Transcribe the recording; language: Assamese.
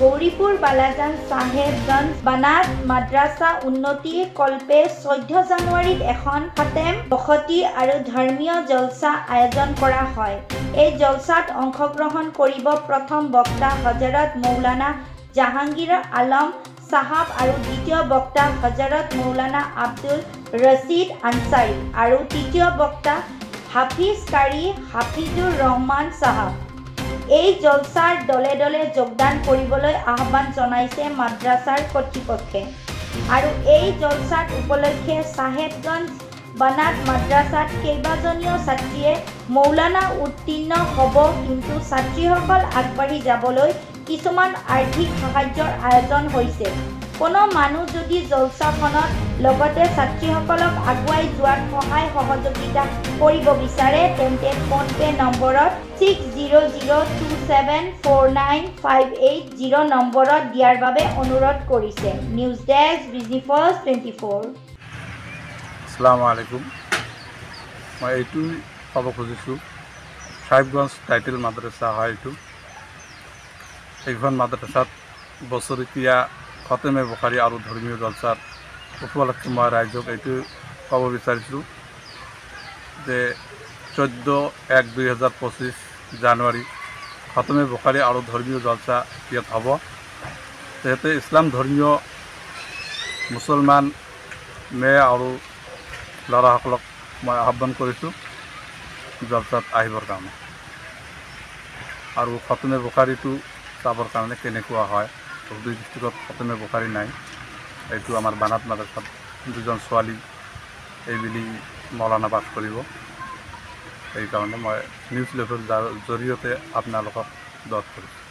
গৌৰীপুৰ বালাজান চাহেবগঞ্জ বানাত মাদ্ৰাছা উন্নতি কল্পে 14 জানুৱাৰীত এখন খাতেম বসতি আৰু ধৰ্মীয় জলসা আয়োজন কৰা হয়। এই জলসাত অংশগ্ৰহণ কৰিব প্ৰথম বক্তা হজৰত মৌলানা জাহাংগীৰ আলম সাহাব আৰু দ্বিতীয় বক্তা হজৰত মৌলানা আব্দুল ৰছিদ আনসাৰী আৰু তৃতীয় বক্তা হাফিজ কাৰী হাফিজুৰ ৰহমান সাহাব। এই জলসাৰ দলে দলে যোগদান কৰিবলৈ আহ্বান জনাইছে মাদ্ৰাছাৰ কৰ্তৃপক্ষে। আৰু এই জলসাত উপলক্ষে চাহেবগঞ্জ বানাত মাদ্ৰাছাত কেইবাজনীয় ছাত্ৰীয়ে মৌলানা উত্তীৰ্ণ হ'ব, কিন্তু ছাত্ৰীসকল আগবাঢ়ি যাবলৈ কিছুমান আৰ্থিক সাহায্যৰ আয়োজন হৈছে। কোনো মানুহ যদি জলসাখনত লগতে ছাত্ৰীসকলক আগুৱাই যোৱাত সহায় সহযোগিতা কৰিব বিচাৰে তেন্তে ফোনপে নম্বৰত 6002749580 নম্বৰত দিয়াৰ বাবে অনুৰোধ কৰিছে। News desk busy first 24। আসসালামু আলাইকুম। মই এইটো ক'ব খুজিছোঁ, চাহেবগঞ্জ টাইটেল মাদ্ৰাছা হয় এইটো। এইখন মাদ্ৰাছাত বছৰেকীয়া খতেমে বুখাৰী আৰু ধৰ্মীয় জলসাৰ উপলক্ষে মই ৰাইজক এইটো ক'ব বিচাৰিছোঁ যে 14/1/2025 জানুৱাৰী খতেমে বুখাৰী আৰু ধৰ্মীয় জলসা ইয়াত হ'ব। যিহেতু ইছলাম ধৰ্মীয় মুছলমান মেয়ে আৰু ল'ৰাসকলক মই আহ্বান কৰিছোঁ জলসাত আহিবৰ কাৰণে আৰু খতেমে বুখাৰীটো চাবৰ কাৰণে কেনেকুৱা হয়। দুই ডিষ্ট্ৰিক্টত খতেমে বুখাৰী নাই। এইটো আমাৰ বানাত মাদ্ৰাছাত দুজন ছোৱালী এইবুলি মৌলানা পাঠ কৰিব। সেইকাৰণে মই নিউজ লেভৰ জৰিয়তে আপোনালোকক দত কৰিছোঁ।